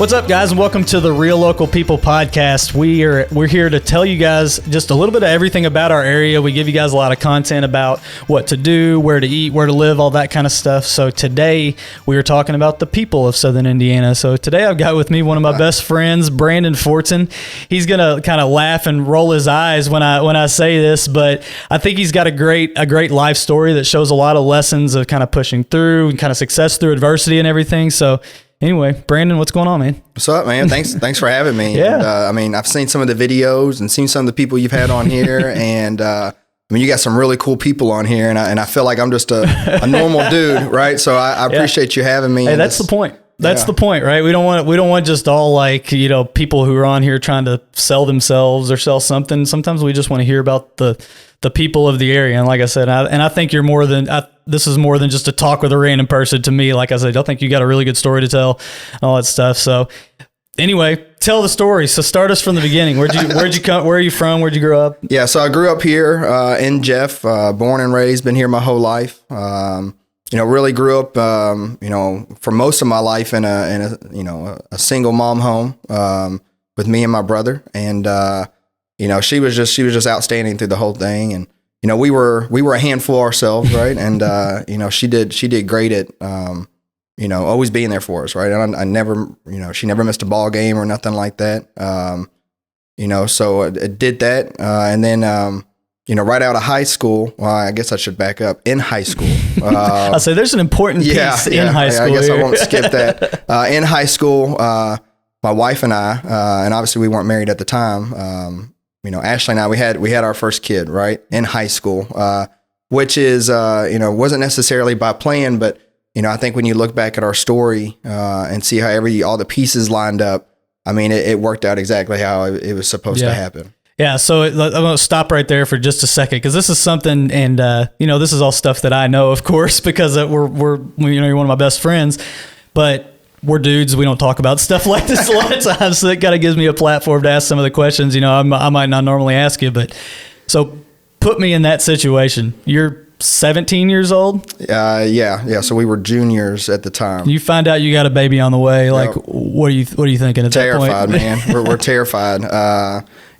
What's up, guys, and welcome to the Real Local People podcast. We're here to tell you guys just a little bit of everything about our area. We give you guys a lot of content about what to do, where to eat, where to live, all that kind of stuff. So today we are talking about the people of Southern Indiana. So today I've got with me one of my best friends, Brandon Fortson. He's gonna kind of laugh and roll his eyes when I say this, but I think he's got a great life story that shows a lot of lessons of kind of pushing through and kind of success through adversity and everything. So anyway, Brandon, what's going on, man? What's up, man? Thanks for having me. Yeah. And, I've seen some of the videos and seen some of the people you've had on here, and you got some really cool people on here, and I feel like I'm just a normal dude, right? So I appreciate you having me. Hey, that's the point. That's the point, right? We don't want just all like, people who are on here trying to sell themselves or sell something. Sometimes we just want to hear about the people of the area. And like I said, I think you're more than, this is more than just a talk with a random person to me. Like I said, I think you got a really good story to tell and all that stuff. So anyway, tell the story. So start us from the beginning. Where'd you come? Where are you from? Where'd you grow up? Yeah. So I grew up here, in Jeff, born and raised, been here my whole life. Really grew up, for most of my life in a single mom home, with me and my brother. And, she was just outstanding through the whole thing. And, we were a handful ourselves, right? And, she did great at, always being there for us, right? And I never, she never missed a ball game or nothing like that. So I did that. And then, right out of high school, well, I guess I should back up. In high school. I'll say there's an important piece in high school. I guess I won't skip that. In high school, my wife and I, and obviously we weren't married at the time, Ashley and I, we had our first kid, right, in high school, which is, wasn't necessarily by plan, but, I think when you look back at our story and see how all the pieces lined up, it worked out exactly how it was supposed to happen. Yeah, so I'm going to stop right there for just a second because this is something, and this is all stuff that I know, of course, because you're one of my best friends, but we're dudes. We don't talk about stuff like this a lot of times, so it kind of gives me a platform to ask some of the questions. I might not normally ask you, but so put me in that situation. You're 17 years old? Yeah. So we were juniors at the time. You find out you got a baby on the way. Like, what are you thinking at that point? Terrified, man. We're terrified.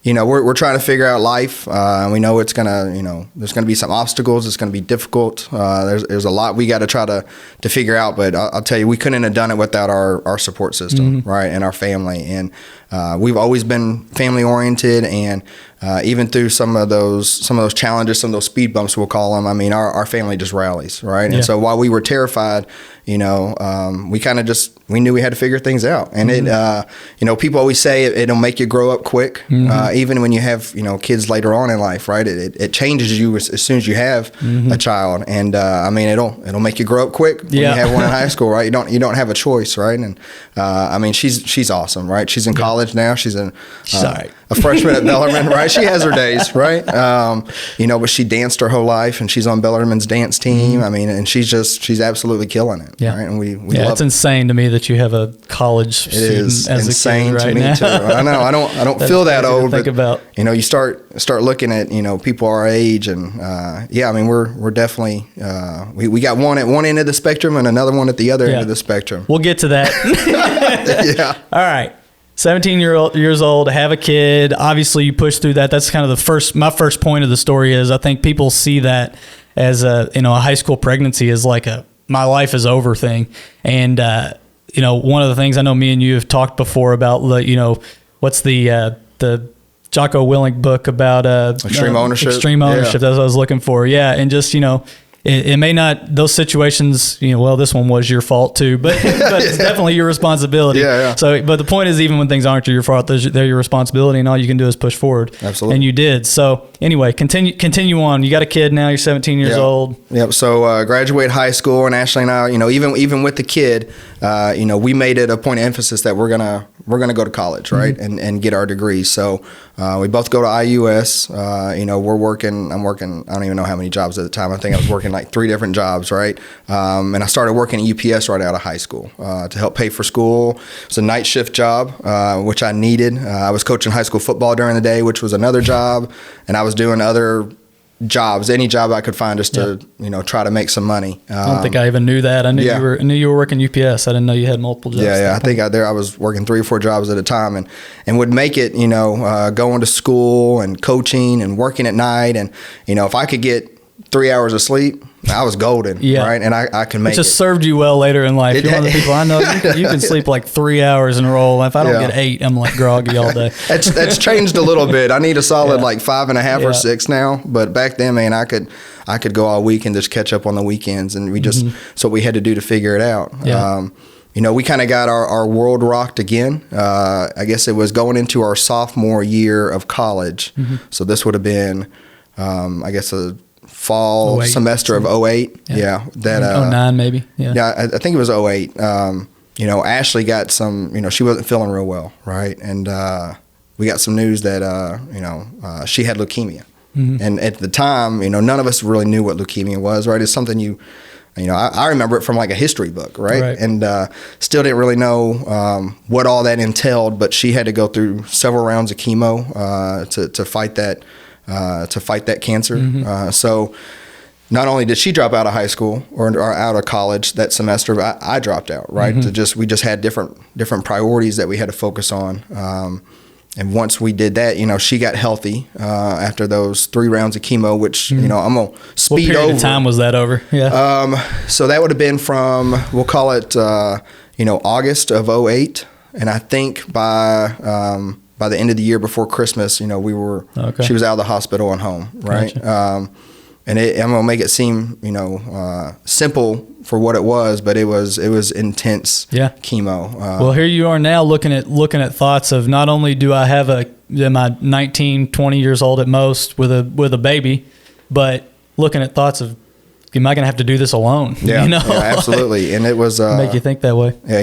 We're trying to figure out life. We know it's gonna, there's gonna be some obstacles. It's gonna be difficult. There's a lot we got to try to figure out. But I'll tell you, we couldn't have done it without our support system, right, and our family. And we've always been family oriented, and even through some of those challenges, some of those speed bumps, we'll call them. Our family just rallies, right? And so while we were terrified, we kind of we knew we had to figure things out. And it, people always say it'll make you grow up quick, even when you have, kids later on in life, right? It changes you as soon as you have a child. And, it'll make you grow up quick when you have one in high school, right? You don't have a choice, right? And, she's awesome, right? She's in college now. She's a freshman at Bellarmine, right? She has her days, right? But she danced her whole life, and she's on Bellarmine's dance team. And she's absolutely killing it. Yeah. Right? And we love it's insane to me that you have a college student as insane a kid right to me now. too. I know. I don't feel that old, but about. You start looking at, people our age, and we're definitely, we got one at one end of the spectrum and another one at the other end of the spectrum. We'll get to that. Yeah. All right. 17 years old, have a kid. Obviously, you push through that. That's kind of my first point of the story is I think people see that as a high school pregnancy is like my life is over thing. And, one of the things I know me and you have talked before about, what's the Jocko Willink book about extreme ownership. Extreme ownership. That's what I was looking for. Yeah. And just, it may not, those situations, this one was your fault too, but it's definitely your responsibility. Yeah. So, but the point is, even when things aren't your fault, they're your responsibility, and all you can do is push forward. Absolutely. And you did. So anyway, continue on. You got a kid now, you're 17 years old. Yep. So, graduate high school, and Ashley and I, even with the kid, we made it a point of emphasis that we're going to go to college, right? And get our degrees. So, we both go to IUS, I'm working, I don't even know how many jobs at the time. I think I was working like 3 different jobs, right? And I started working at UPS right out of high school to help pay for school. It's a night shift job, which I needed. I was coaching high school football during the day, which was another job. And I was doing other jobs, any job I could find just to, try to make some money. I don't think I even knew that. I knew you were working UPS. I didn't know you had multiple jobs. Yeah. I think I was working 3 or 4 jobs at a time and would make it, going to school and coaching and working at night. And, if I could get 3 hours of sleep, I was golden, right? And I can make it. Just served you well later in life. You're one of the people I know, you can sleep like 3 hours in a row. If I don't get 8, I'm like groggy all day. That's changed a little bit. I need a solid like 5.5 or 6 now. But back then, man, I could go all week and just catch up on the weekends. And we just, so we had to do to figure it out. Yeah. We kind of got our world rocked again. I guess it was going into our sophomore year of college. So this would have been, I guess, a fall 08, semester of 08. Yeah. That 09 maybe. Yeah, I think it was 08. Ashley got some, she wasn't feeling real well, right? And we got some news that she had leukemia. And at the time, none of us really knew what leukemia was, right? It's something I remember it from like a history book, right? And still didn't really know what all that entailed, but she had to go through several rounds of chemo to fight that cancer. So not only did she drop out of high school or out of college that semester, but I dropped out, right? We just had different priorities that we had to focus on. And once we did that, she got healthy after those 3 rounds of chemo, which, I'm going to speed over. What period of time was that over? Yeah. So that would have been from, we'll call it, August of 08. And I think by the end of the year before Christmas, she was out of the hospital and home, right? Gotcha. And I'm gonna make it seem, simple for what it was, but it was intense chemo. Well, here you are now looking at thoughts of not only do I have am I 19, 20 years old at most with a baby, but looking at thoughts of, am I going to have to do this alone? Yeah, absolutely. And it was make you think that way. Yeah,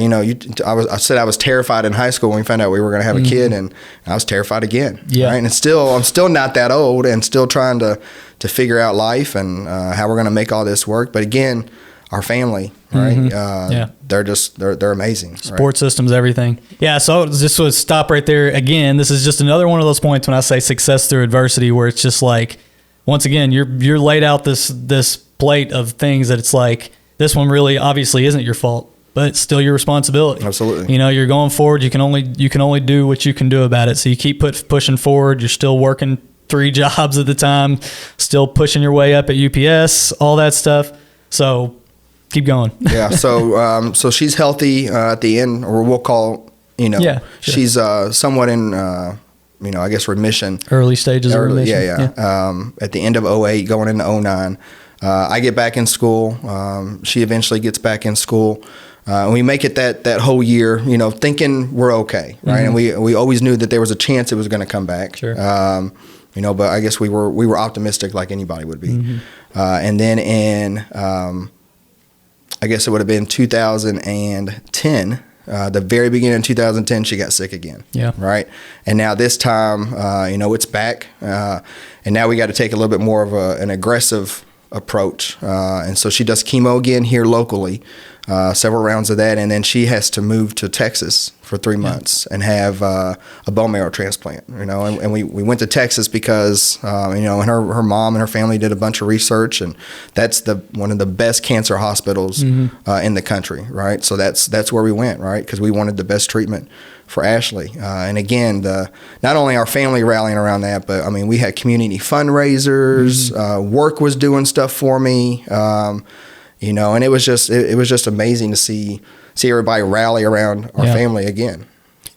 I said I was terrified in high school when we found out we were going to have a kid, and I was terrified again. Yeah, right? And I'm still not that old, and still trying to figure out life and how we're going to make all this work. But again, our family, right? They're amazing. Support systems, everything. Yeah. So just would stop right there. Again, this is just another one of those points when I say success through adversity, where it's just like, once again, you're laid out this plate of things that it's like, this one really obviously isn't your fault, but it's still your responsibility. Absolutely. You're going forward. You can only do what you can do about it. So you keep pushing forward. You're still working 3 jobs at the time, still pushing your way up at UPS, all that stuff. So keep going. Yeah. So she's healthy at the end, or we'll call, sure. She's somewhat in, I guess remission. Early stages of remission. Yeah. At the end of 08, going into 09. I get back in school. She eventually gets back in school. And we make it that whole year, thinking we're okay, right? And we always knew that there was a chance it was going to come back. Sure. But I guess we were optimistic like anybody would be. And then in, I guess it would have been 2010, the very beginning of 2010, she got sick again. Yeah. Right. And now this time, it's back. And now we got to take a little bit more of an aggressive approach. And so she does chemo again here locally, several rounds of that. And then she has to move to Texas for 3 months and have a bone marrow transplant, and we went to Texas because, and her mom and her family did a bunch of research, and that's one of the best cancer hospitals in the country. Right. So that's where we went. Right. Because we wanted the best treatment for Ashley. And again, not only our family rallying around that, but we had community fundraisers, work was doing stuff for me, and it was just amazing to see everybody rally around our family again.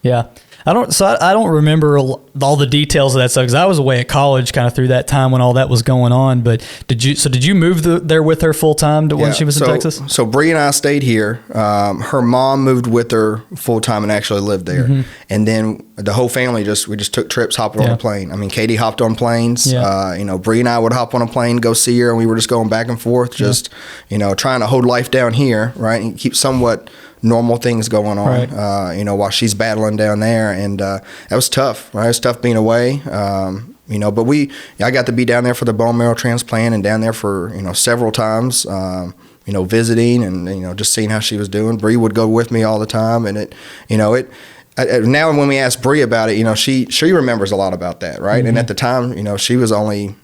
Yeah. I don't remember all the details of that stuff because I was away at college kind of through that time when all that was going on. But did you move there with her full time when she was in Texas? So Bree and I stayed here. Her mom moved with her full time and actually lived there. And then the whole family we just took trips, hopping on a plane. Katie hopped on planes. Bree and I would hop on a plane, go see her, and we were just going back and forth, just trying to hold life down here, right, and keep somewhat normal things going on, right. While she's battling down there. And that was tough, right? It was tough being away, but I got to be down there for the bone marrow transplant and down there for, several times, visiting and, just seeing how she was doing. Bree would go with me all the time. And now when we ask Bree about it, she remembers a lot about that, right? And at the time, she was only,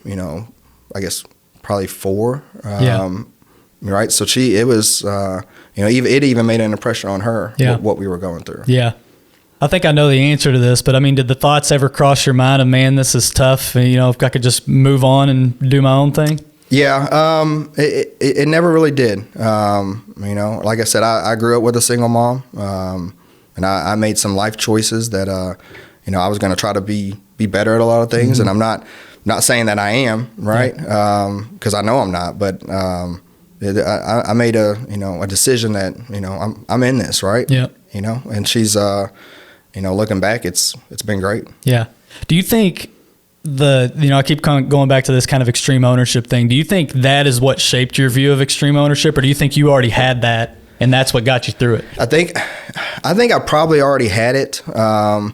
I guess, probably 4. Yeah. Right. So it was, it even made an impression on her, what we were going through. Yeah. I think I know the answer to this, but I mean, did the thoughts ever cross your mind of, man, this is tough, and, if I could just move on and do my own thing? Yeah. It never really did. Like I said, I grew up with a single mom, and I made some life choices that, I was going to try to be better at a lot of things. Mm-hmm. And I'm not saying that I am, right? Because I know I'm not, but, I made a decision that, I'm in this, right? Yeah. And she's, looking back, it's been great. Yeah. Do you think I keep going back to this kind of extreme ownership thing. Do you think that is what shaped your view of extreme ownership, or do you think you already had that and that's what got you through it? I think I probably already had it. I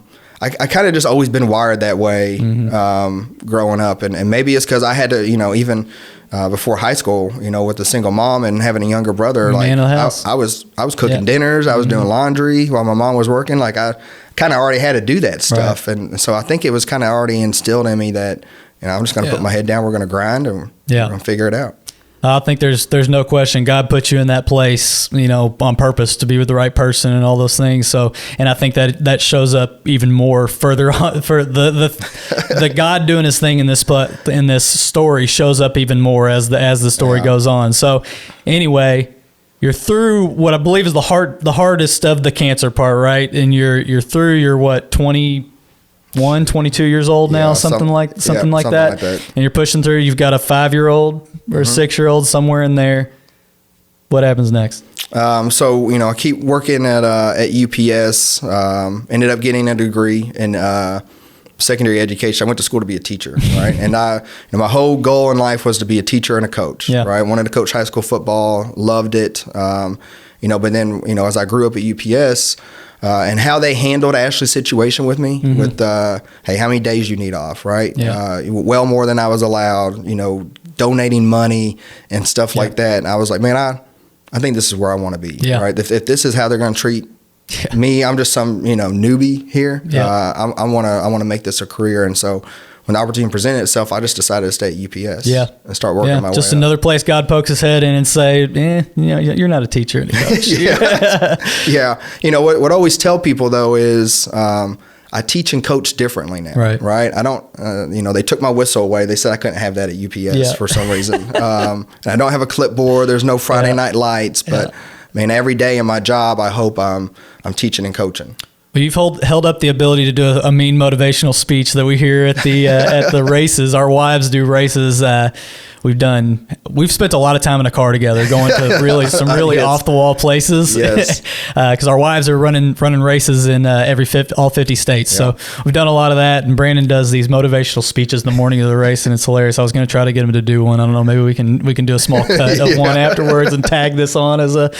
kind of just always been wired that way, growing up, and maybe it's because I had to, even before high school, with a single mom and having a younger brother, like I was cooking dinners, I was doing laundry while my mom was working. Like I kind of already had to do that stuff, and so I think it was kind of already instilled in me that I'm just going to put my head down, we're going to grind, and we're going to figure it out. I think there's no question God put you in that place, on purpose to be with the right person and all those things. So, and I think that shows up even more further on for the God doing his thing in this story shows up even more as the story goes on. So anyway, you're through what I believe is the hardest of the cancer part, right? And you're through your 22 years old now, something like that. And you're pushing through. You've got a 5-year-old or a 6-year-old somewhere in there. What happens next? So I keep working at UPS. Ended up getting a degree in secondary education. I went to school to be a teacher, right? And my whole goal in life was to be a teacher and a coach, right? Wanted to coach high school football, loved it. But then as I grew up at UPS. And how they handled Ashley's situation with me, with hey, how many days you need off, right? Well more than I was allowed, donating money and stuff like that. And I was like, man, I think this is where I want to be, right? If this is how they're going to treat me, I'm just some newbie here. I want to make this a career, and so when the opportunity presented itself, I just decided to stay at UPS and start working my way just up. Another place God pokes his head in and say, you're not a teacher and a coach. What I always tell people, though, is I teach and coach differently now, right? I don't, they took my whistle away. They said I couldn't have that at UPS for some reason. And I don't have a clipboard. There's no Friday night lights, but man, every day in my job, I hope I'm teaching and coaching. Well, you've held up the ability to do a mean motivational speech that we hear at the at the races. Our wives do races. We've spent a lot of time in a car together, going to some really off the wall places. Yes, because our wives are running races in all 50 states. So we've done a lot of that. And Brandon does these motivational speeches in the morning of the race, and it's hilarious. I was going to try to get him to do one. I don't know. Maybe we can do a small cut of one afterwards and tag this on as a.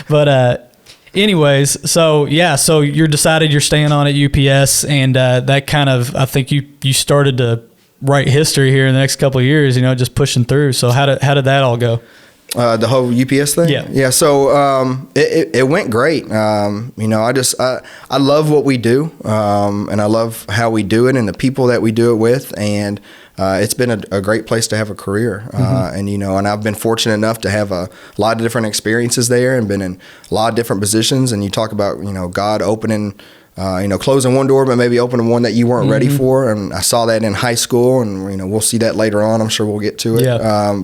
But anyways, so you're decided you're staying on at UPS, and that kind of, I think you started to write history here in the next couple of years, just pushing through. So how did that all go? The whole UPS thing? Yeah. So it went great. I love what we do, and I love how we do it and the people that we do it with, and it's been a great place to have a career. And I've been fortunate enough to have a lot of different experiences there and been in a lot of different positions. And you talk about, God opening, closing one door, but maybe opening one that you weren't ready for. And I saw that in high school, and, we'll see that later on. I'm sure we'll get to it.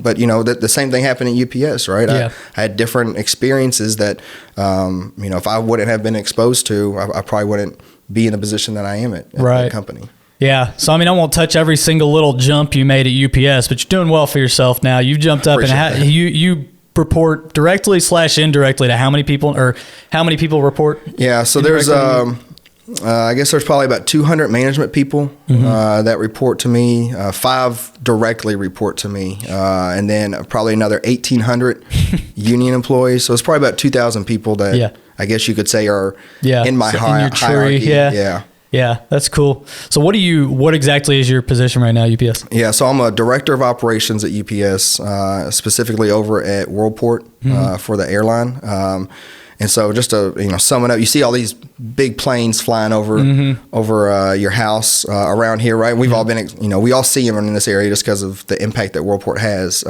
But the same thing happened at UPS, right? I had different experiences that, if I wouldn't have been exposed to, I probably wouldn't be in the position that I am at the company. Yeah. So, I won't touch every single little jump you made at UPS, but you're doing well for yourself now. You've jumped up and you report directly / indirectly to how many people report? Yeah. So there's, I guess there's probably about 200 management people that report to me. 5 directly report to me. And then probably another 1,800 union employees. So it's probably about 2,000 people that I guess you could say are in my hierarchy. Yeah, that's cool. So what exactly is your position right now, UPS? Yeah, so I'm a director of operations at UPS, specifically over at Worldport for the airline. And so just to sum it up, you see all these big planes flying over your house around here, right? We've all been, we all see them in this area just because of the impact that Worldport has.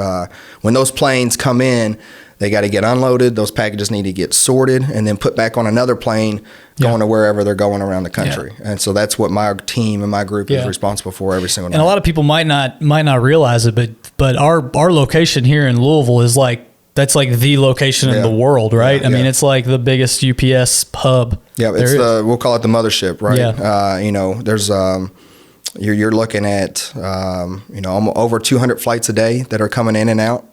When those planes come in, they got to get unloaded. Those packages need to get sorted and then put back on another plane going to wherever they're going around the country. Yeah. And so that's what my team and my group is responsible for every single night. And a lot of people might not realize it, but our location here in Louisville is that's like the location in the world, right? I mean, it's like the biggest UPS hub. Yeah, we'll call it the mothership, right? Yeah. There's you're looking at over 200 flights a day that are coming in and out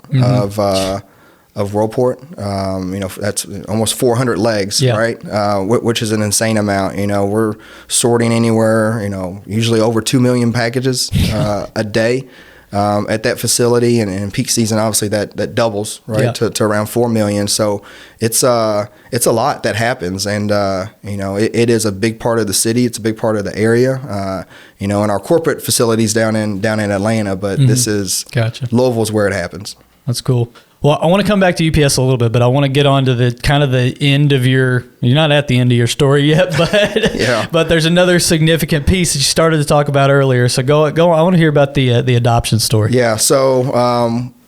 of Worldport. That's almost 400 legs, right? Which is an insane amount. We're sorting anywhere, usually over 2 million packages a day. At that facility, and in peak season, obviously that doubles, right, to around 4 million. So it's a lot that happens, and it is a big part of the city. It's a big part of the area. And our corporate facilities down in Atlanta, but this is Louisville's where it happens. That's cool. Well, I want to come back to UPS a little bit, but I want to get on to the kind of the end of you're not at the end of your story yet, but but there's another significant piece that you started to talk about earlier. So go. I want to hear about the adoption story. Yeah. So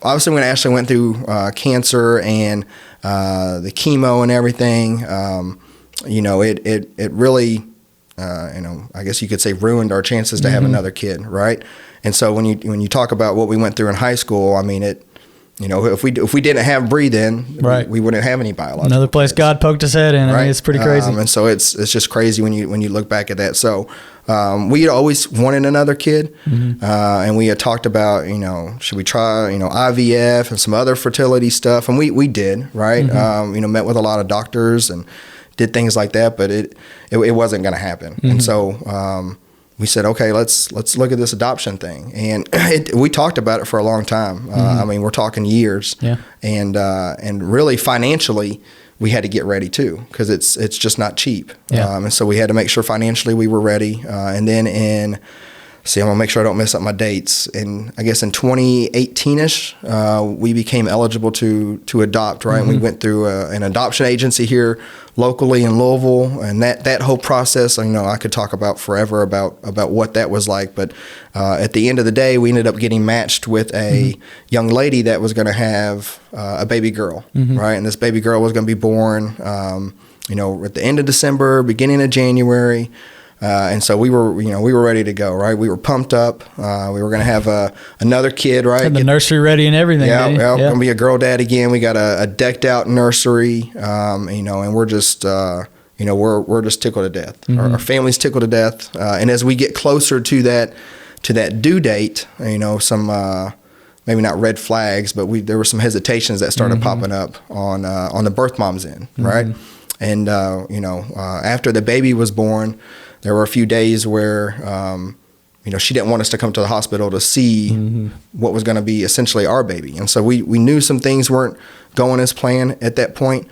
obviously when Ashley went through cancer and the chemo and everything, it really, I guess you could say ruined our chances to have another kid, right? And so when you talk about what we went through in high school, I mean if we didn't have breathe-in, we wouldn't have any biological another place kids. God poked his head in. Right? I mean, it's pretty crazy. And so it's just crazy when you look back at that. So we had always wanted another kid, and we had talked about should we try IVF and some other fertility stuff, and we did, right? Met with a lot of doctors and did things like that, but it wasn't going to happen. And so we said, okay, let's look at this adoption thing, and we talked about it for a long time. I mean, we're talking years, and really financially, we had to get ready too, because it's just not cheap. And so we had to make sure financially we were ready. And then I'm gonna make sure I don't mess up my dates. And I guess in 2018ish, we became eligible to adopt, right? And we went through an adoption agency here locally in Louisville, and that whole process, I could talk about forever about what that was like. But at the end of the day, we ended up getting matched with a young lady that was going to have a baby girl, right? And this baby girl was going to be born, at the end of December, beginning of January. And so we were ready to go, right? We were pumped up. We were going to have another kid, right? Had the nursery ready and everything. Going to be a girl dad again. We got a decked out nursery, and we're just, we're just tickled to death. Our family's tickled to death. And as we get closer to that due date, some, maybe not red flags, but there were some hesitations that started popping up on the birth mom's end, right? And, after the baby was born, there were a few days where, she didn't want us to come to the hospital to see what was going to be essentially our baby. And so we knew some things weren't going as planned at that point.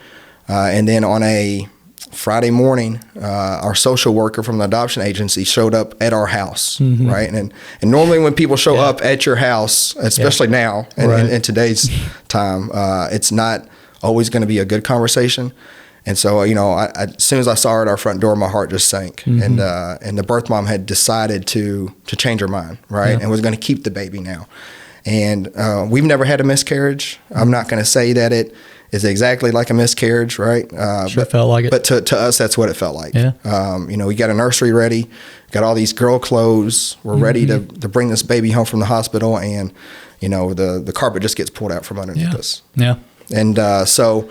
And then on a Friday morning, our social worker from the adoption agency showed up at our house, right? And normally when people show up at your house, especially now in today's time, it's not always going to be a good conversation. And so, as soon as I saw her at our front door, my heart just sank. And the birth mom had decided to change her mind, right? And was going to keep the baby now. And we've never had a miscarriage. I'm not going to say that it is exactly like a miscarriage, right? Sure felt like it. But to us, that's what it felt like. Yeah. We got a nursery ready, got all these girl clothes. We're ready to bring this baby home from the hospital, and the carpet just gets pulled out from underneath us. Yeah. And so.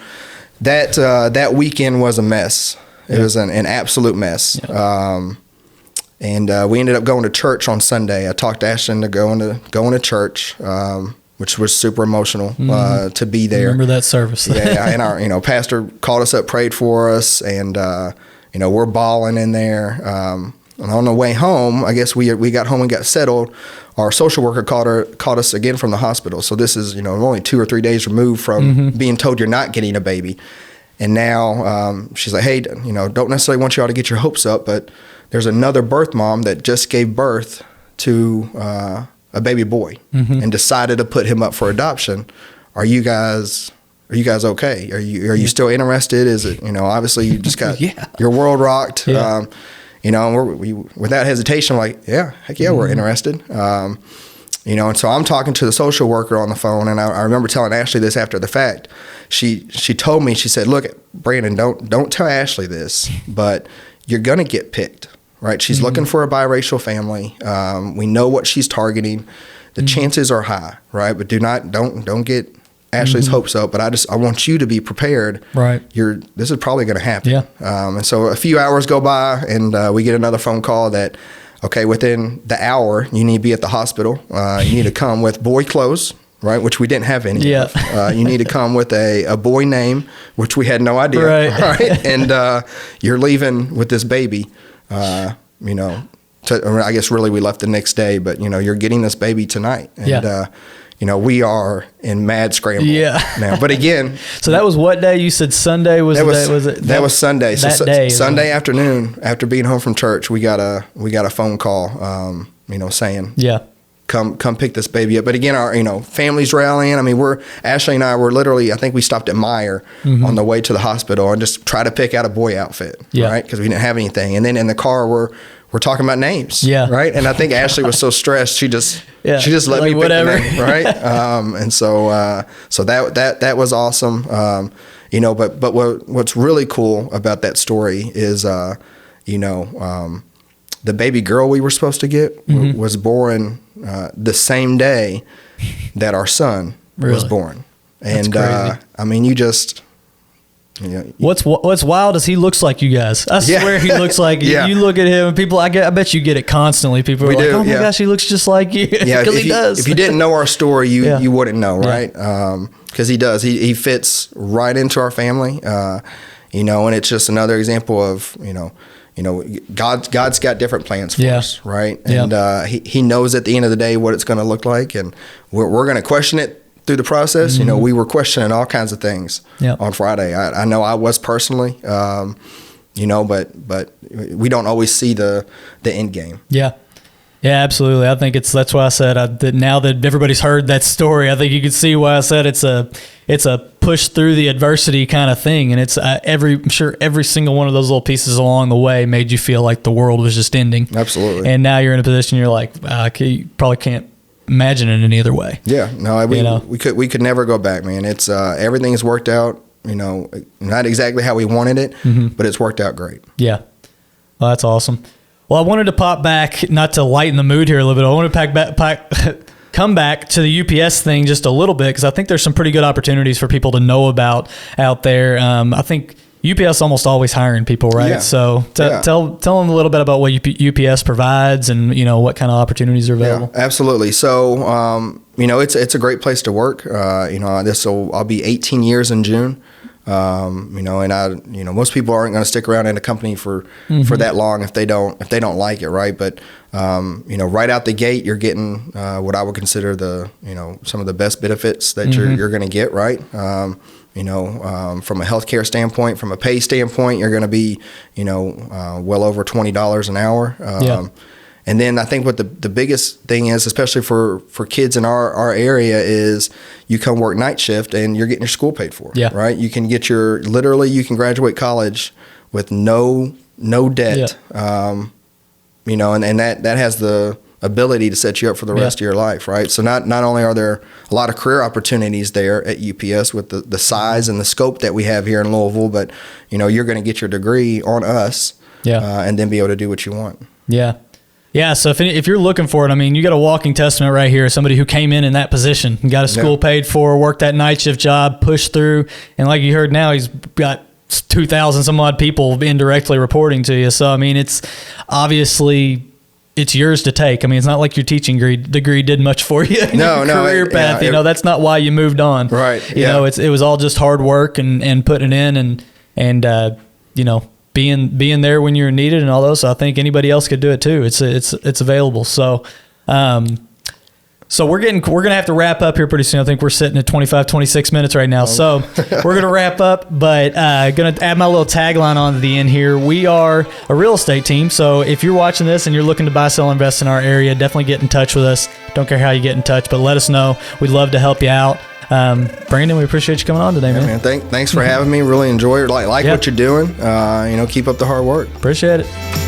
That weekend was a mess. It was an absolute mess. And we ended up going to church on Sunday. I talked to Ashton to going to church, which was super emotional to be there. Remember that service? And our pastor called us up, prayed for us, and we're bawling in there. And on the way home, I guess we got home and got settled. Our social worker called us again from the hospital. So this is only 2 or 3 days removed from being told you're not getting a baby. And now she's like, hey, don't necessarily want you all to get your hopes up, but there's another birth mom that just gave birth to a baby boy and decided to put him up for adoption. Are you guys are you guys okay? Are you still interested? Is it, obviously you just got your world rocked. Yeah. And we without hesitation, like, yeah, heck yeah, we're interested. And so I'm talking to the social worker on the phone, and I remember telling Ashley this after the fact. She told me, she said, look, Brandon, don't tell Ashley this, but you're going to get picked, right? She's looking for a biracial family. We know what she's targeting. The chances are high, right? But don't get Ashley's hopes up, but I want you to be prepared. Right. This is probably going to happen. Yeah. And so a few hours go by, and we get another phone call that, okay, within the hour, you need to be at the hospital. You need to come with boy clothes, right, which we didn't have any of. You need to come with a boy name, which we had no idea. Right? And you're leaving with this baby, I guess really we left the next day, but, you're getting this baby tonight. And, we are in mad scramble now. But again. So that was what day? You said Sunday was the day? That was Sunday. Day Sunday afternoon, after being home from church, we got a phone call, saying, come pick this baby up. But again, our, family's rallying. I mean, Ashley and I were literally, I think we stopped at Meijer on the way to the hospital and just try to pick out a boy outfit, right? Because we didn't have anything. And then in the car, we're talking about names, right? And I think Ashley was so stressed, she just let me pick the name, right? And so that was awesome. But what's really cool about that story is, the baby girl we were supposed to get was born the same day that our son was born. And I mean, what's wild is he looks like you guys. I swear he looks like you. You look at him and people, I bet you get it constantly. People are like, oh my gosh, he looks just like you. Yeah, because he does. If you didn't know our story, you wouldn't know, right? Because he does. He fits right into our family. And it's just another example of, God's got different plans for us, right? And he knows at the end of the day what it's going to look like, and we're going to question it through the process. We were questioning all kinds of things on Friday. I know I was personally, but we don't always see the end game. Yeah, absolutely. I think that's why I said that now that everybody's heard that story, I think you can see why I said it's a push through the adversity kind of thing. And it's I'm sure every single one of those little pieces along the way made you feel like the world was just ending. Absolutely. And now you're in a position you're like, you probably can't imagine it any other way. Yeah, no, we could never go back, man. It's everything's worked out, not exactly how we wanted it, but it's worked out great. Yeah. Well, that's awesome. Well, I wanted to pop back, not to lighten the mood here a little bit. I want to come back to the UPS thing just a little bit, because I think there's some pretty good opportunities for people to know about out there. I think UPS almost always hiring people, right? Yeah. So tell them a little bit about what UPS provides and, what kind of opportunities are available. Yeah, absolutely. So, it's a great place to work. I'll be 18 years in June. And most people aren't going to stick around in a company for that long if they don't like it, right? But right out the gate, you're getting what I would consider some of the best benefits that you're going to get, right? From a healthcare standpoint, from a pay standpoint, you're going to be well over $20 an hour. And then I think what the biggest thing is, especially for kids in our area, is you come work night shift and you're getting your school paid for, right? You can get you can graduate college with no debt, and that has the ability to set you up for the rest of your life, right? So not only are there a lot of career opportunities there at UPS with the size and the scope that we have here in Louisville, but you're going to get your degree on us, and then be able to do what you want. Yeah, so if you're looking for it, I mean, you got a walking testament right here. Somebody who came in that position, got a school paid for, worked that night shift job, pushed through, and like you heard now, he's got 2,000 some odd people indirectly reporting to you. So I mean, it's obviously it's yours to take. I mean, it's not like your teaching degree did much for you in your career path. That's not why you moved on. Right. It was all just hard work and putting it in and being there when you're needed and all those. So I think anybody else could do it too. It's available. So, so we're going to have to wrap up here pretty soon. I think we're sitting at 26 minutes right now. So we're going to wrap up, but going to add my little tagline on to the end here. We are a real estate team. So if you're watching this and you're looking to buy, sell, invest in our area, definitely get in touch with us. Don't care how you get in touch, but let us know. We'd love to help you out. Brandon, we appreciate you coming on today, man. Man, thanks for having me. Really enjoy it. Like Yeah. what you're doing. Keep up the hard work. Appreciate it.